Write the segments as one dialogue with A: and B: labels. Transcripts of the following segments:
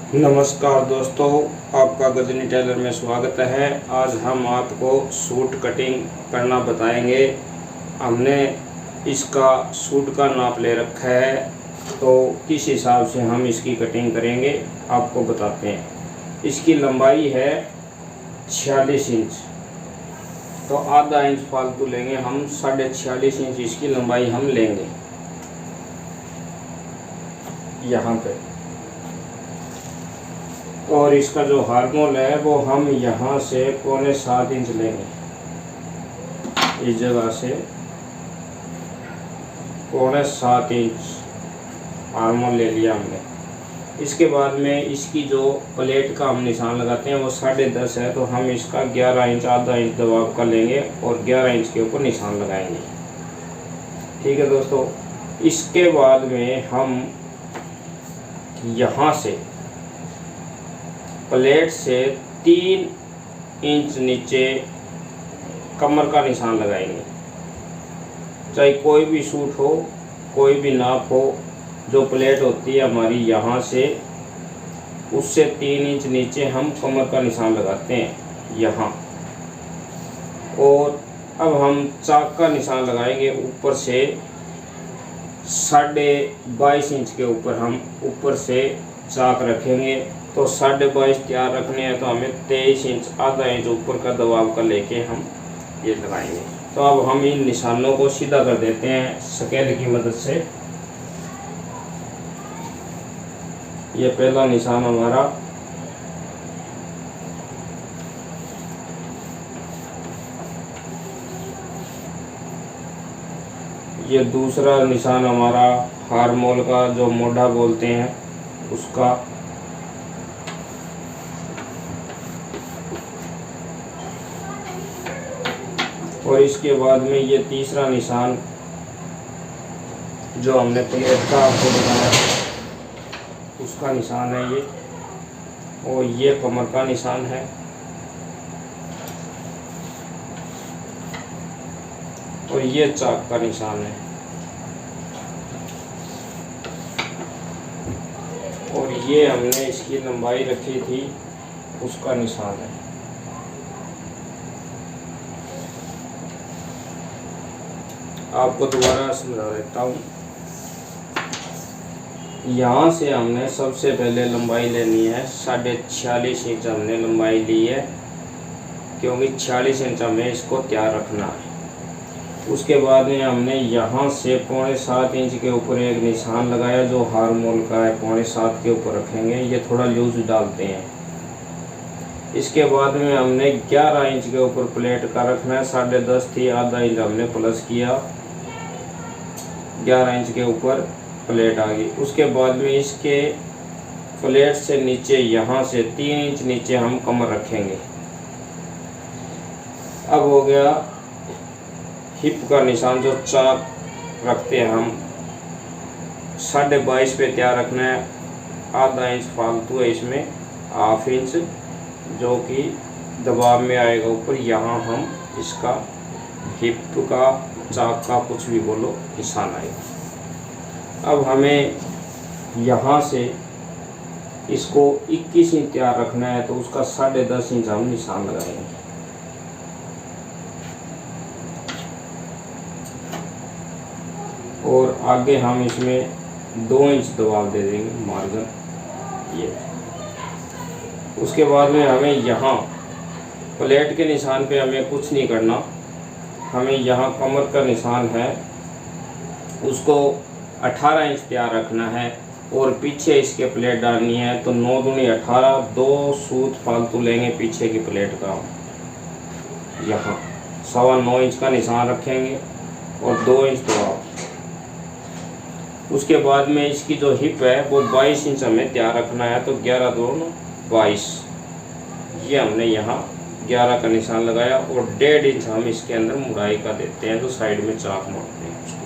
A: नमस्कार दोस्तों, आपका गजनी टेलर में स्वागत है। आज हम आपको सूट कटिंग करना बताएंगे। हमने इसका सूट का नाप ले रखा है, तो किस हिसाब से हम इसकी कटिंग करेंगे आपको बताते हैं। इसकी लंबाई है 46 इंच, तो आधा इंच फालतू लेंगे हम। 46.5 इंच इसकी लंबाई हम लेंगे यहाँ पे। और इसका जो हार्मोल है वो हम यहाँ से 6.25 इंच लेंगे। इस जगह से 7.25 इंच हार्मोल ले लिया हमने। इसके बाद में इसकी जो प्लेट का हम निशान लगाते हैं वो 10.5 है, तो हम इसका 11 इंच, आधा इंच दबाव का लेंगे और 11 इंच के ऊपर निशान लगाएंगे। ठीक है दोस्तों। इसके बाद में हम यहाँ से प्लेट से 3 इंच नीचे कमर का निशान लगाएंगे। चाहे कोई भी सूट हो, कोई भी नाप हो, जो प्लेट होती है हमारी यहाँ से, उससे 3 इंच नीचे हम कमर का निशान लगाते हैं यहाँ। और अब हम चाक का निशान लगाएंगे ऊपर से 22.5 इंच के ऊपर। हम ऊपर से चाक रखेंगे, तो 22.5 तैयार रखने हैं, तो हमें 23 इंच, आधा इंच ऊपर का दबाव का लेके हम ये लगाएंगे। तो अब हम इन निशानों को सीधा कर देते हैं स्केल की मदद से। ये पहला निशान हमारा, ये दूसरा निशान हमारा हार्मोल का, जो मोढ़ा बोलते हैं उसका। और इसके बाद में ये तीसरा निशान जो हमने प्लेट का आपको बताया उसका निशान है ये। और ये कमर का निशान है। और ये चाक का निशान है। और ये हमने इसकी लंबाई रखी थी उसका निशान है। आपको दोबारा समझा देता हूँ। यहाँ से हमने सबसे पहले लंबाई लेनी है 46.5 इंच हमने लंबाई ली है, क्योंकि 46 इंच हमें इसको तैयार रखना है। उसके बाद में हमने यहाँ से 6.25 इंच के ऊपर एक निशान लगाया जो हार्मोल का है, 6.25 के ऊपर रखेंगे। ये थोड़ा लूज डालते हैं। इसके बाद में हमने 11 इंच के ऊपर प्लेट का रखना है। 10.5 थी, आधा इंच हमने प्लस किया, 11 इंच के ऊपर प्लेट आ गई। उसके बाद में इसके प्लेट से नीचे यहाँ से 3 इंच नीचे हम कमर रखेंगे। अब हो गया हिप का निशान, जो चाक रखते हैं हम 22.5 पे तैयार रखना है। आधा इंच फालतू है इसमें, ½ इंच जो कि दबाव में आएगा ऊपर। यहाँ हम इसका हिप का, चाक का, कुछ भी बोलो, निशान आएगा। अब हमें यहाँ से इसको 21 इंच तैयार रखना है, तो उसका 10.5 इंच हम निशान लगाएंगे। और आगे हम इसमें 2 इंच दबाव दे देंगे मार्जिन ये। उसके बाद में हमें यहाँ प्लेट के निशान पे हमें कुछ नहीं करना। हमें यहाँ कमर का निशान है उसको 18 इंच तैयार रखना है। और पीछे इसके प्लेट डालनी है, तो 9 दूनी 18, 2 सूत फालतू लेंगे पीछे की प्लेट का। यहाँ 9.25 इंच का निशान रखेंगे और 2 इंच दबाव। उसके बाद में इसकी जो हिप है वो 22 इंच हमें तैयार रखना है, तो 11 दूनी 22। ये हमने यहाँ 11 का निशान लगाया। और 1.5 इंच हम इसके अंदर मुड़ाई का देते हैं, जो साइड में चाक मारते हैं उसको।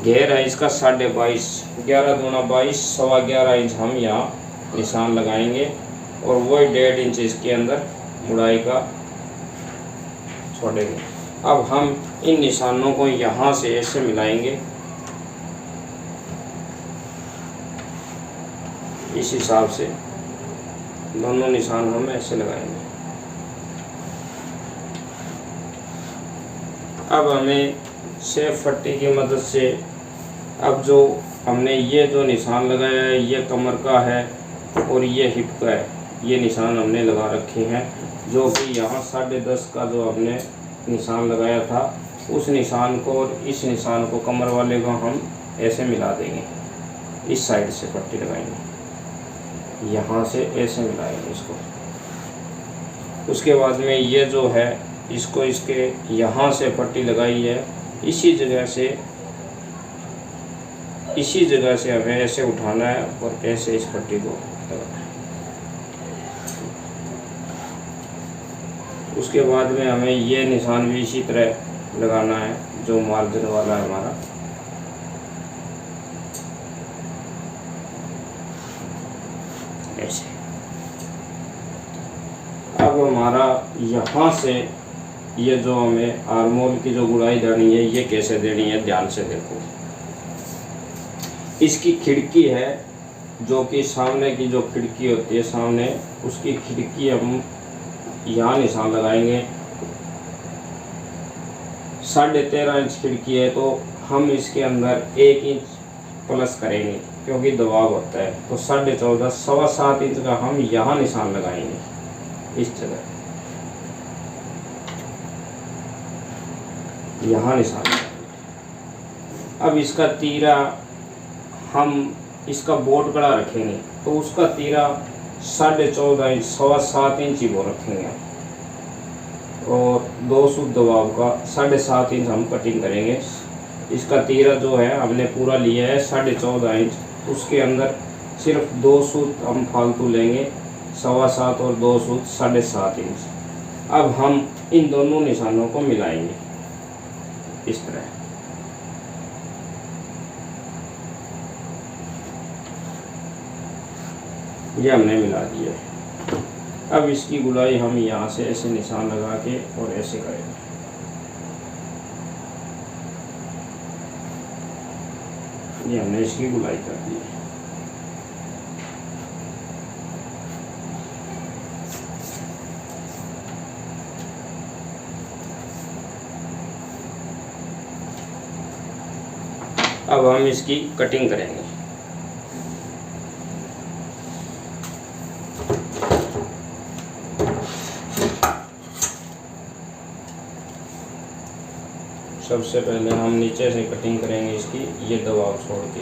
A: घेर है इसका 22.5, 11 दूना 22, 11.25 इंच हम यहाँ निशान लगाएंगे। और वही 1.5 इंच इसके अंदर मुड़ाई का छोड़ेंगे। अब हम इन निशानों को यहाँ से ऐसे मिलाएंगे। इस हिसाब से दोनों निशान हम ऐसे लगाएंगे। अब हमें शेप पट्टी की मदद से अब जो हमने ये जो निशान लगाया है ये कमर का है और ये हिप का है, ये निशान हमने लगा रखे हैं, जो कि यहाँ 10.5 का जो हमने निशान लगाया था उस निशान को और इस निशान को कमर वाले को हम ऐसे मिला देंगे। इस साइड से पट्टी लगाएंगे, यहाँ से ऐसे मिलाएंगे इसको। उसके बाद में ये जो है इसको इसके यहाँ से पट्टी लगाई है, इसी जगह से हमें ऐसे उठाना है और ऐसे इस पट्टी को लगाना है। उसके बाद में हमें ये निशान भी इसी तरह लगाना है जो मार्जिन वाला है हमारा। ऐसे अब हमारा यहाँ से ये जो हमें आर्मोल की जो गुड़ाई देनी है ये कैसे देनी है, ध्यान से देखो। इसकी खिड़की है जो कि सामने की जो खिड़की होती है सामने, उसकी खिड़की हम यहाँ निशान लगाएंगे। 13.5 इंच खिड़की है तो हम इसके अंदर 1 इंच प्लस करेंगे क्योंकि दबाव होता है, तो 14.5 7.25 इंच का हम यहाँ निशान लगाएंगे। इस जगह यहाँ निशान लगाएंगे। अब इसका तीरा हम इसका बोर्ड कड़ा रखेंगे तो उसका तीरा 14.5 इंच 7.25 इंच ही वो रखेंगे और 2 सूत दबाव का 7.5 इंच हम कटिंग करेंगे। इसका तीरा जो है हमने पूरा लिया है 14.5 इंच, उसके अंदर सिर्फ 2 सूत हम फालतू लेंगे 7.25 और 2 सूत 7.5 इंच। अब हम इन दोनों निशानों को मिलाएंगे इस तरह। ये हमने मिला दिया है। अब इसकी गुलाई हम यहाँ से ऐसे निशान लगा के और ऐसे करेंगे। ये हमने इसकी गुलाई कर दी है। अब हम इसकी कटिंग करेंगे। सबसे पहले हम नीचे से कटिंग करेंगे इसकी, ये दबाव छोड़ के।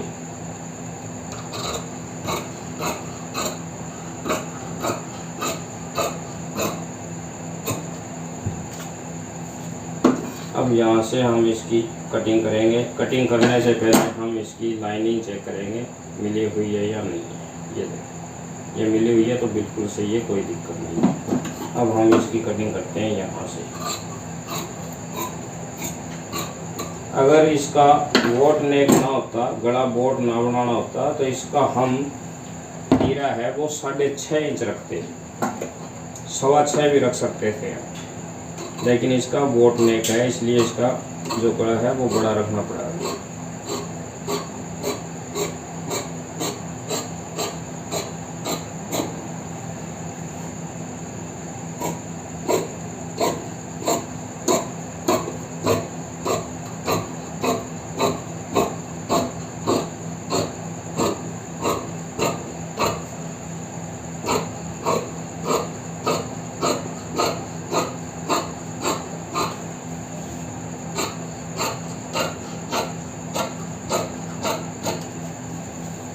A: अब यहाँ से हम इसकी कटिंग करेंगे। कटिंग करने से पहले हम इसकी लाइनिंग चेक करेंगे मिली हुई है या नहीं है। ये देखो, ये मिली हुई है तो बिल्कुल सही है, कोई दिक्कत नहीं है। अब हम इसकी कटिंग करते हैं यहाँ से। अगर इसका बोट नेक ना होता, गला बोट ना बनाना होता तो इसका हम तीरा है वो 6.5 इंच रखते, 6.25 भी रख सकते थे, लेकिन इसका बोट नेक है इसलिए इसका जो गला है वो बड़ा रखना पड़ा।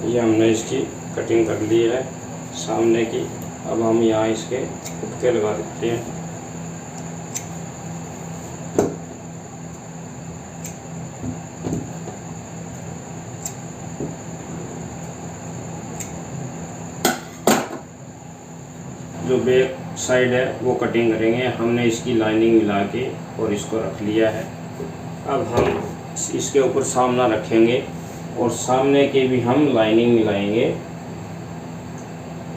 A: ये हमने इसकी कटिंग कर ली है सामने की। अब हम यहाँ इसके फुटके लगा देते हैं। जो बैक साइड है वो कटिंग करेंगे। हमने इसकी लाइनिंग मिला के और इसको रख लिया है। अब हम इसके ऊपर सामना रखेंगे और सामने के भी हम लाइनिंग मिलाएंगे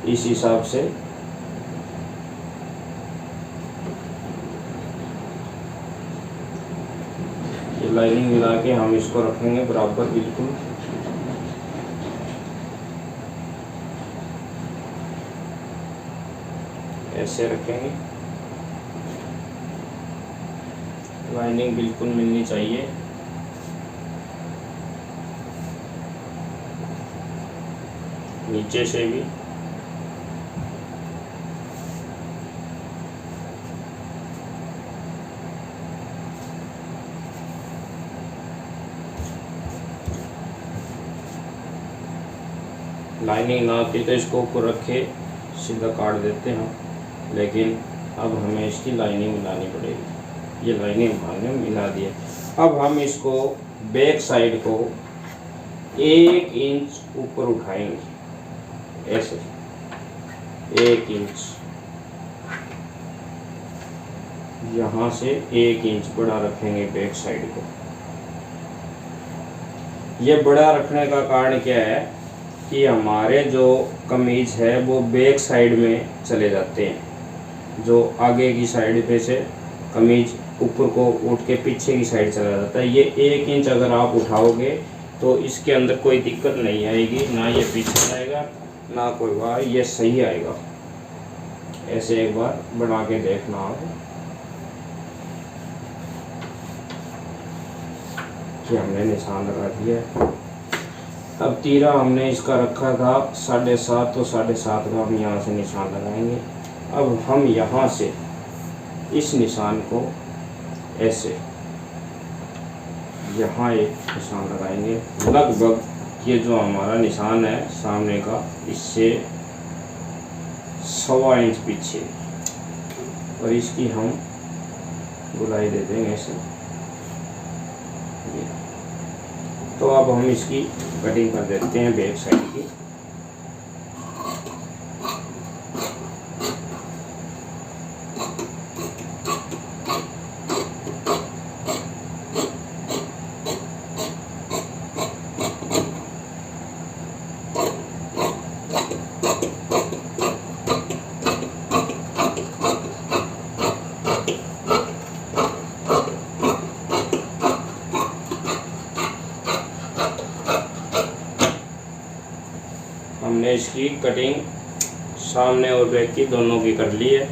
A: इस हिसाब से। ये लाइनिंग मिला के हम इसको रखेंगे बराबर बिल्कुल। ऐसे रखेंगे। लाइनिंग बिल्कुल मिलनी चाहिए। नीचे से भी लाइनिंग ना आती तो इसको ऊपर रखे सीधा काट देते हैं, लेकिन अब हमें इसकी लाइनिंग मिलानी पड़ेगी। ये लाइनिंग हमने मिला दी है। अब हम इसको बैक साइड को 1 इंच ऊपर उठाएंगे, ऐसे 1 इंच, यहाँ से 1 इंच बड़ा रखेंगे बैक साइड को। ये बड़ा रखने का कारण क्या है कि हमारे जो कमीज है वो बैक साइड में चले जाते हैं। जो आगे की साइड पे से कमीज ऊपर को उठ के पीछे की साइड चला जाता है। ये 1 इंच अगर आप उठाओगे तो इसके अंदर कोई दिक्कत नहीं आएगी, ना ये पीछे जाएगा ना कोई बार, ये सही आएगा। ऐसे एक बार बना के देखना आप कि हमने निशान लगा दिया है। अब तीरा हमने इसका रखा था 7.5, तो 7.5 का हम यहाँ से निशान लगाएंगे। अब हम यहाँ से इस निशान को ऐसे यहाँ एक निशान लगाएंगे। लगभग ये जो हमारा निशान है सामने का, इससे 1.25 इंच पीछे, और इसकी हम गुलाई दे देंगे ऐसे। तो अब हम इसकी कटिंग कर देते हैं बैक साइड की। हमने इसकी कटिंग सामने और बैक की दोनों की कर ली है।